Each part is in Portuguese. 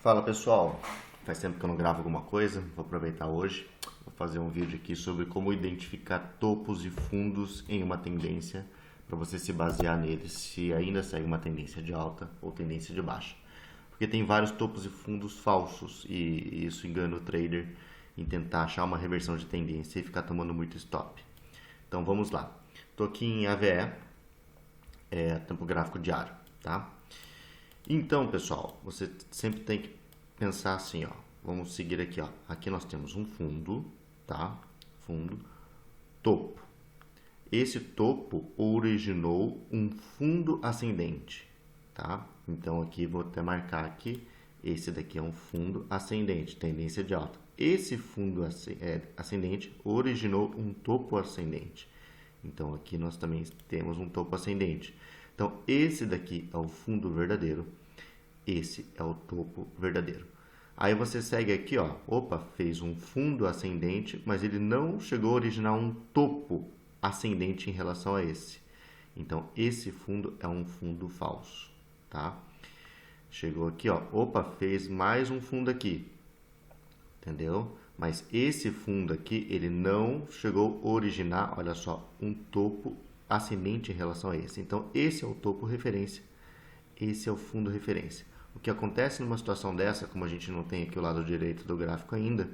Fala pessoal, faz tempo que eu não gravo alguma coisa, vou aproveitar hoje, vou fazer um vídeo aqui sobre como identificar topos e fundos em uma tendência, para você se basear neles se ainda segue uma tendência de alta ou tendência de baixa. Porque tem vários topos e fundos falsos e isso engana o trader em tentar achar uma reversão de tendência e ficar tomando muito stop. Então vamos lá, estou aqui em AVE, tempo gráfico diário, tá? Então, pessoal, você sempre tem que pensar assim, ó. Vamos seguir aqui, ó. Aqui nós temos um fundo, tá? Fundo, topo. Esse topo originou um fundo ascendente, tá? Então aqui vou até marcar aqui, esse daqui é um fundo ascendente, tendência de alta. Esse fundo ascendente originou um topo ascendente. Então aqui nós também temos um topo ascendente. Então, esse daqui é o fundo verdadeiro, esse é o topo verdadeiro. Aí você segue aqui, ó, opa, fez um fundo ascendente, mas ele não chegou a originar um topo ascendente em relação a esse. Então, esse fundo é um fundo falso, tá? Chegou aqui, ó, opa, fez mais um fundo aqui, entendeu? Mas esse fundo aqui, ele não chegou a originar, olha só, um topo ascendente em relação a esse. Então, esse é o topo referência, esse é o fundo referência. O que acontece numa situação dessa, como a gente não tem aqui o lado direito do gráfico ainda,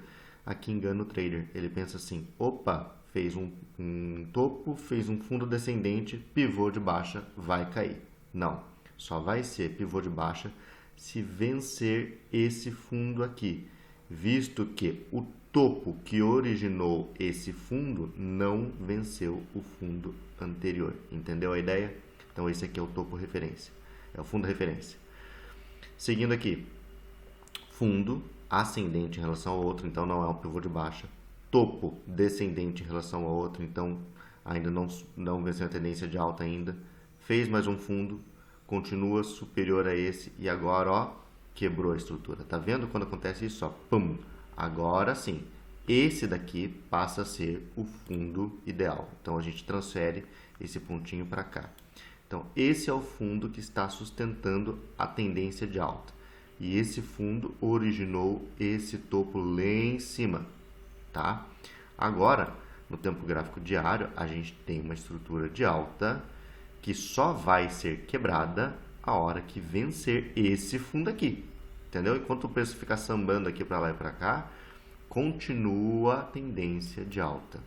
aqui engana o trader. Ele pensa assim, opa, fez um topo, fez um fundo descendente, pivô de baixa, vai cair. Não, só vai ser pivô de baixa se vencer esse fundo aqui, visto que o topo que originou esse fundo não venceu o fundo anterior. Entendeu a ideia? Então esse aqui é o topo referência, é o fundo referência. Seguindo aqui, fundo ascendente em relação ao outro, então não é um pivô de baixa. Topo descendente em relação ao outro, então ainda não venceu a tendência de alta ainda. Fez mais um fundo, continua superior a esse e agora, ó, quebrou a estrutura. Tá vendo quando acontece isso? Ó, pum! Agora sim, esse daqui passa a ser o fundo ideal. Então, a gente transfere esse pontinho para cá. Então, esse é o fundo que está sustentando a tendência de alta. E esse fundo originou esse topo lá em cima, tá? Agora, no tempo gráfico diário, a gente tem uma estrutura de alta que só vai ser quebrada a hora que vencer esse fundo aqui. Entendeu? Enquanto o preço fica sambando aqui para lá e para cá, continua a tendência de alta.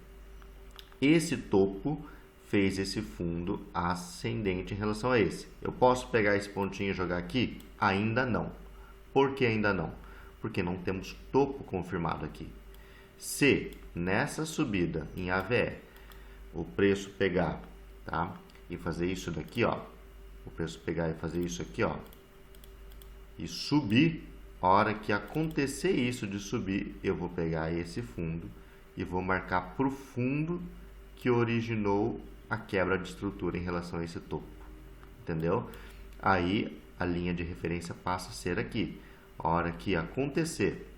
Esse topo fez esse fundo ascendente em relação a esse. Eu posso pegar esse pontinho e jogar aqui? Ainda não. Por que ainda não? Porque não temos topo confirmado aqui. Se nessa subida em AVE o preço pegar, tá? E fazer isso daqui, ó. O preço pegar e fazer isso aqui, ó. E subir, a hora que acontecer isso de subir, eu vou pegar esse fundo e vou marcar para o fundo que originou a quebra de estrutura em relação a esse topo, entendeu? Aí a linha de referência passa a ser aqui. A hora que acontecer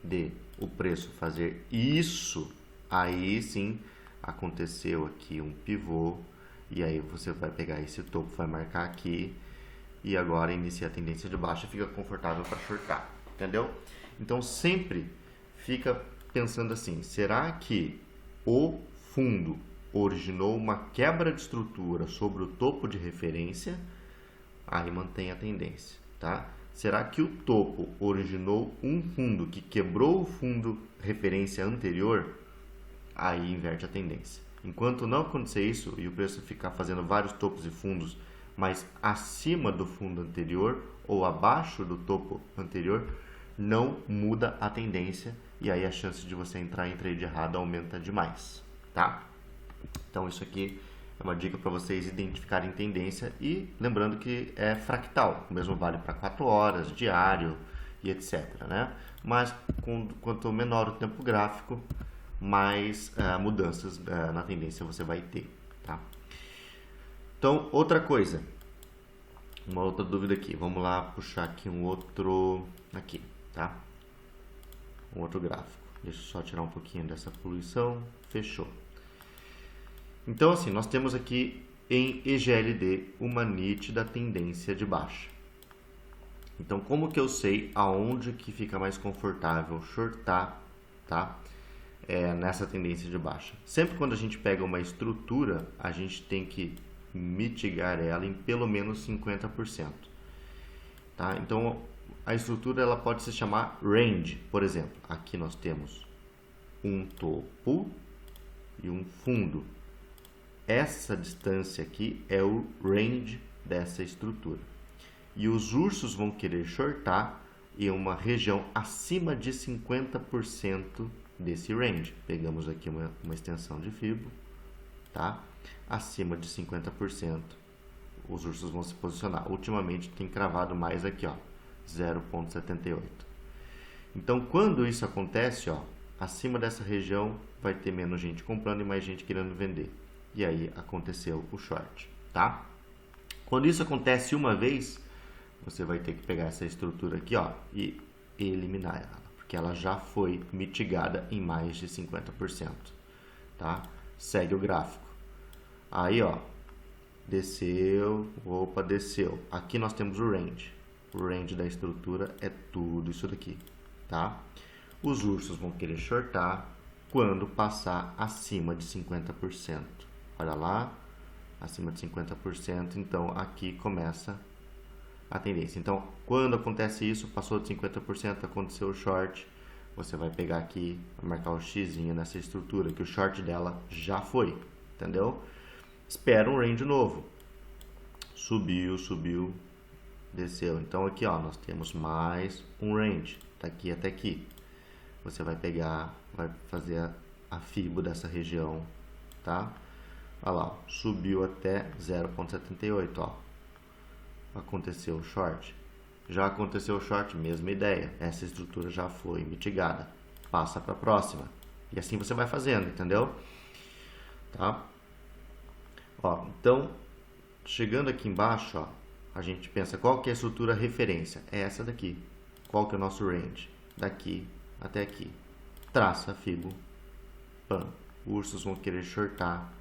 de o preço fazer isso, aí sim aconteceu aqui um pivô e aí você vai pegar esse topo, vai marcar aqui. E agora inicia a tendência de baixa, fica confortável para shortar, entendeu? Então sempre fica pensando assim, será que o fundo originou uma quebra de estrutura sobre o topo de referência? Aí mantém a tendência, tá? Será que o topo originou um fundo que quebrou o fundo referência anterior? Aí inverte a tendência. Enquanto não acontecer isso e o preço ficar fazendo vários topos e fundos mas acima do fundo anterior ou abaixo do topo anterior, não muda a tendência e aí a chance de você entrar em trade errado aumenta demais, tá? Então isso aqui é uma dica para vocês identificarem tendência e lembrando que é fractal, o mesmo vale para 4 horas, diário e etc, né? Mas quanto menor o tempo gráfico, mais mudanças na tendência você vai ter, tá? Então, outra coisa, uma outra dúvida aqui, vamos lá puxar aqui um outro, aqui, tá? Um outro gráfico, deixa eu só tirar um pouquinho dessa poluição, fechou. Então, assim, nós temos aqui em EGLD uma nítida tendência de baixa. Então, como que eu sei aonde que fica mais confortável shortar, tá? Nessa tendência de baixa? Sempre quando a gente pega uma estrutura, a gente tem que mitigar ela em pelo menos 50%, tá? Então, a estrutura ela pode se chamar range, por exemplo. Aqui nós temos um topo e um fundo. Essa distância aqui é o range dessa estrutura. E os ursos vão querer shortar em uma região acima de 50% desse range. Pegamos aqui uma extensão de fibo, tá? Acima de 50%, os ursos vão se posicionar. Ultimamente tem cravado mais aqui, ó, 0,78. Então, quando isso acontece, ó, acima dessa região vai ter menos gente comprando e mais gente querendo vender. E aí aconteceu o short, tá? Quando isso acontece uma vez, você vai ter que pegar essa estrutura aqui, ó, e eliminar ela, porque ela já foi mitigada em mais de 50%, tá? Segue o gráfico. Aí, ó, desceu, opa, desceu. Aqui nós temos o range. O range da estrutura é tudo isso daqui, tá? Os ursos vão querer shortar quando passar acima de 50%. Olha lá, acima de 50%, então aqui começa a tendência. Então, quando acontece isso, passou de 50%, aconteceu o short, você vai pegar aqui, marcar o xizinho nessa estrutura, que o short dela já foi, entendeu? Espera um range novo. Subiu, subiu, desceu. Então, aqui, ó, nós temos mais um range, daqui até aqui. Você vai pegar, vai fazer a fibo dessa região, tá? Olha lá, ó, subiu até 0,78, ó. Aconteceu o short. Já aconteceu o short, mesma ideia. Essa estrutura já foi mitigada. Passa para a próxima. E assim você vai fazendo, entendeu? Tá? Ó, então, chegando aqui embaixo, ó, a gente pensa qual que é a estrutura referência. É essa daqui. Qual que é o nosso range? Daqui até aqui. Traça a fibo. Pam. Ursos vão querer shortar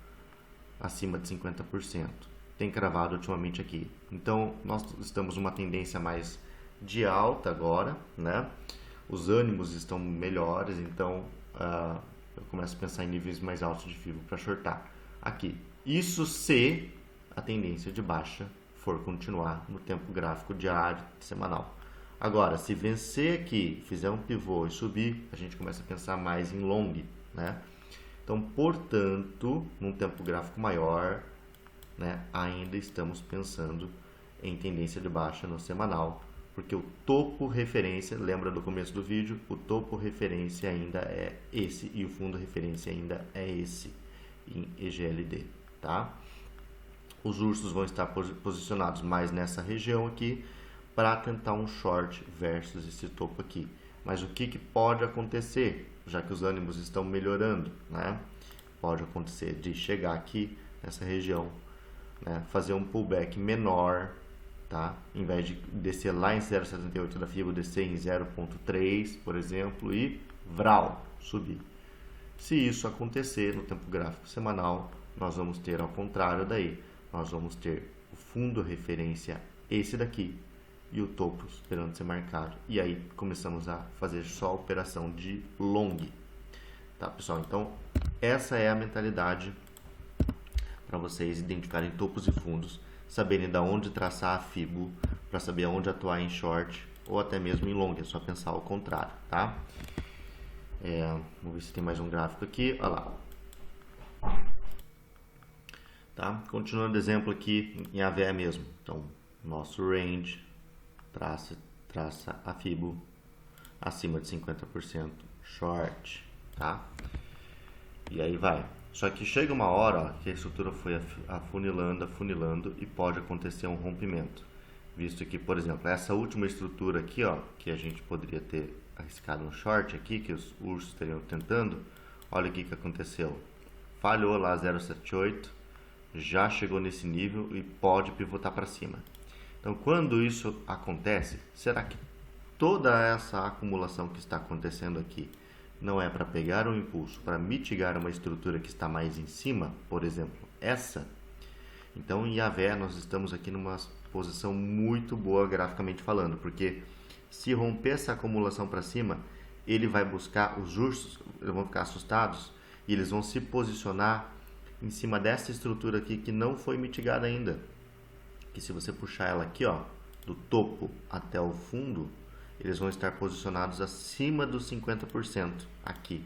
acima de 50%. Tem cravado ultimamente aqui. Então, nós estamos numa tendência mais de alta agora, né? Os ânimos estão melhores, então eu começo a pensar em níveis mais altos de fibo para shortar aqui. Isso se a tendência de baixa for continuar no tempo gráfico diário, semanal. Agora, se vencer aqui, fizer um pivô e subir, a gente começa a pensar mais em long, né? Então, portanto, num tempo gráfico maior, né, ainda estamos pensando em tendência de baixa no semanal, porque o topo referência, lembra do começo do vídeo, o topo referência ainda é esse e o fundo referência ainda é esse em EGLD, tá? Os ursos vão estar posicionados mais nessa região aqui para tentar um short versus esse topo aqui. Mas o que pode acontecer, já que os ânimos estão melhorando, né? Pode acontecer de chegar aqui nessa região, né? Fazer um pullback menor, tá? Em vez de descer lá em 0,78 da FIBO, descer em 0,3, por exemplo, e vral, subir. Se isso acontecer no tempo gráfico semanal, nós vamos ter ao contrário daí. Nós vamos ter o fundo referência, esse daqui, e o topo esperando ser marcado. E aí começamos a fazer só a operação de long. Tá, pessoal? Então, essa é a mentalidade para vocês identificarem topos e fundos, saberem da onde traçar a FIBO, para saber aonde atuar em short ou até mesmo em long. É só pensar ao contrário, tá? Vamos ver se tem mais um gráfico aqui. Olha lá. Tá? Continuando o exemplo aqui em AVE mesmo. Então, nosso range traça a FIBO acima de 50% short, tá? E aí vai. Só que chega uma hora, ó, que a estrutura foi afunilando e pode acontecer um rompimento. Visto que, por exemplo, essa última estrutura aqui, ó, que a gente poderia ter arriscado um short aqui, que os ursos estariam tentando, olha o que aconteceu. Falhou lá 0,78, já chegou nesse nível e pode pivotar para cima. Então, quando isso acontece, será que toda essa acumulação que está acontecendo aqui não é para pegar um impulso, para mitigar uma estrutura que está mais em cima, por exemplo, essa? Então, em AVE, nós estamos aqui numa posição muito boa graficamente falando, porque se romper essa acumulação para cima, ele vai buscar, os ursos eles vão ficar assustados e eles vão se posicionar em cima dessa estrutura aqui que não foi mitigada ainda. Que se você puxar ela aqui, ó, do topo até o fundo, eles vão estar posicionados acima dos 50% aqui.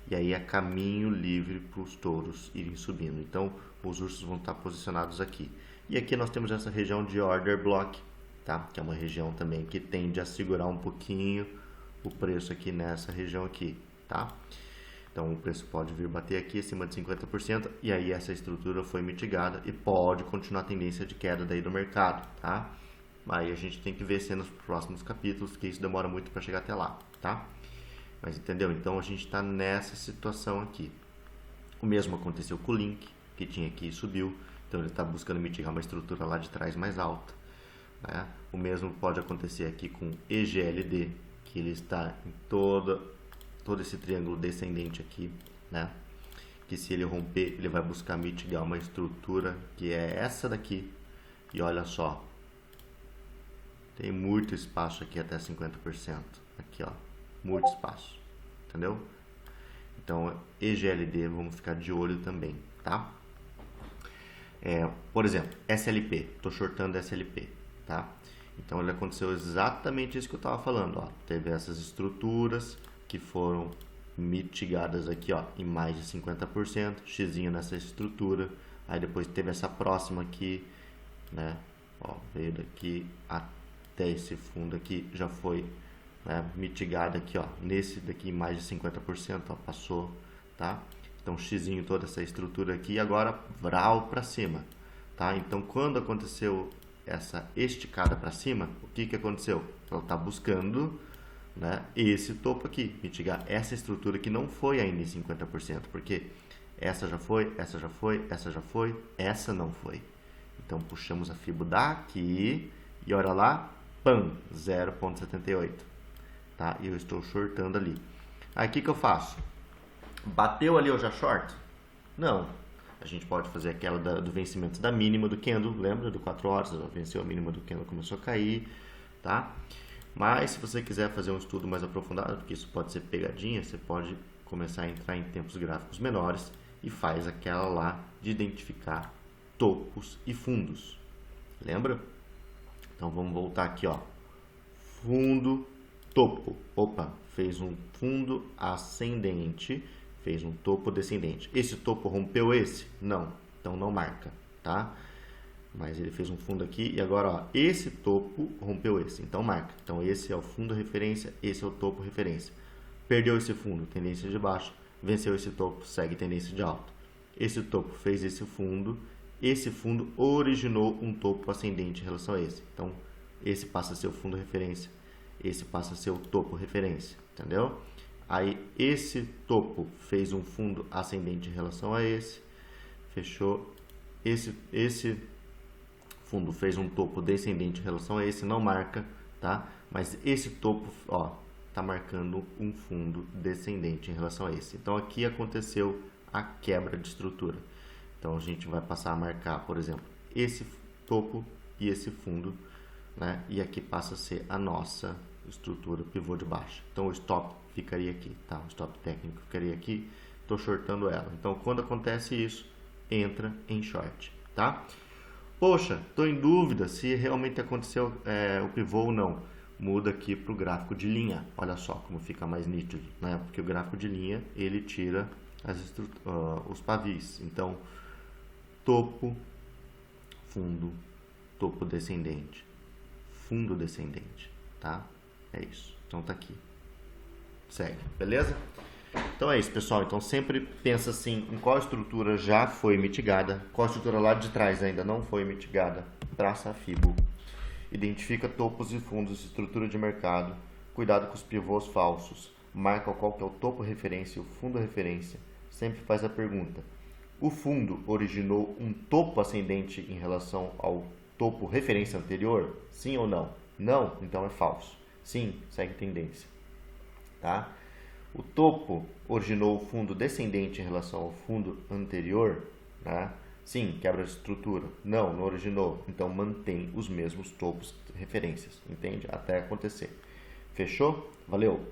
E aí é caminho livre para os touros irem subindo. Então, os ursos vão estar posicionados aqui. E aqui nós temos essa região de order block, tá? Que é uma região também que tende a segurar um pouquinho o preço aqui nessa região aqui, tá? Então, o preço pode vir bater aqui acima de 50% e aí essa estrutura foi mitigada e pode continuar a tendência de queda daí do mercado, tá? Aí a gente tem que ver se nos próximos capítulos, porque isso demora muito para chegar até lá, tá? Mas entendeu? Então a gente está nessa situação aqui. O mesmo aconteceu com o Link, que tinha aqui e subiu. Então ele está buscando mitigar uma estrutura lá de trás mais alta, né? O mesmo pode acontecer aqui com EGLD, que ele está em todo esse triângulo descendente aqui, né? Que se ele romper, ele vai buscar mitigar uma estrutura que é essa daqui. E olha só, tem muito espaço aqui até 50%. Aqui, ó. Muito espaço, entendeu? Então, EGLD, vamos ficar de olho também, tá? Por exemplo, SLP, estou shortando SLP, tá? Então, ele aconteceu exatamente isso que eu estava falando, ó. Teve essas estruturas que foram mitigadas aqui, ó, em mais de 50%, xzinho nessa estrutura, aí depois teve essa próxima aqui, né? Ó, veio daqui até esse fundo aqui, já foi mitigada aqui, ó, nesse daqui mais de 50%, ó, passou, tá? Então, xzinho toda essa estrutura aqui e agora vral para cima, tá? Então, quando aconteceu essa esticada para cima, o que aconteceu? Ela está buscando, né, esse topo aqui, mitigar essa estrutura que não foi ainda em 50%, porque essa já foi, essa já foi, essa já foi, essa não foi. Então, puxamos a Fibo daqui e olha lá, pam, 0,78. Tá? E eu estou shortando ali. Aí o que eu faço? Bateu ali, eu já short? Não. A gente pode fazer aquela do vencimento da mínima do candle, lembra? Do 4 horas, venceu a mínima do candle, começou a cair, tá? Mas se você quiser fazer um estudo mais aprofundado, porque isso pode ser pegadinha, você pode começar a entrar em tempos gráficos menores e faz aquela lá de identificar topos e fundos. Lembra? Então vamos voltar aqui, ó. Fundo, topo. Opa, fez um fundo ascendente, fez um topo descendente. Esse topo rompeu esse? Não, então não marca, tá? Mas ele fez um fundo aqui e agora, ó, esse topo rompeu esse, então marca. Então esse é o fundo referência, esse é o topo referência. Perdeu esse fundo, tendência de baixa. Venceu esse topo, segue tendência de alta. Esse topo fez esse fundo originou um topo ascendente em relação a esse. Então esse passa a ser o fundo referência, esse passa a ser o topo referência, entendeu? Aí esse topo fez um fundo ascendente em relação a esse, fechou. Esse fundo fez um topo descendente em relação a esse, não marca, tá? Mas esse topo, ó, tá marcando um fundo descendente em relação a esse. Então aqui aconteceu a quebra de estrutura. Então a gente vai passar a marcar, por exemplo, esse topo e esse fundo, né? E aqui passa a ser a nossa estrutura pivô de baixa. Então o stop ficaria aqui, tá? O stop técnico ficaria aqui. Estou shortando ela. Então quando acontece isso, entra em short, tá? Poxa, estou em dúvida se realmente aconteceu o pivô ou não. Muda aqui para o gráfico de linha. Olha só como fica mais nítido, né? Porque o gráfico de linha ele tira os pavis. Então topo, fundo, topo descendente, fundo descendente, tá? É isso. Então tá aqui. Segue, beleza? Então é isso, pessoal. Então sempre pensa assim, em qual estrutura já foi mitigada, qual estrutura lá de trás ainda não foi mitigada. Traça a Fibo. Identifica topos e fundos, estrutura de mercado. Cuidado com os pivôs falsos. Marca qual que é o topo referência e o fundo referência. Sempre faz a pergunta: o fundo originou um topo ascendente em relação ao topo referência anterior? Sim ou não? Não, então é falso. Sim, segue tendência. Tá? O topo originou o fundo descendente em relação ao fundo anterior, né? Sim, quebra de estrutura. Não, não originou. Então mantém os mesmos topos referências, entende? Até acontecer. Fechou? Valeu!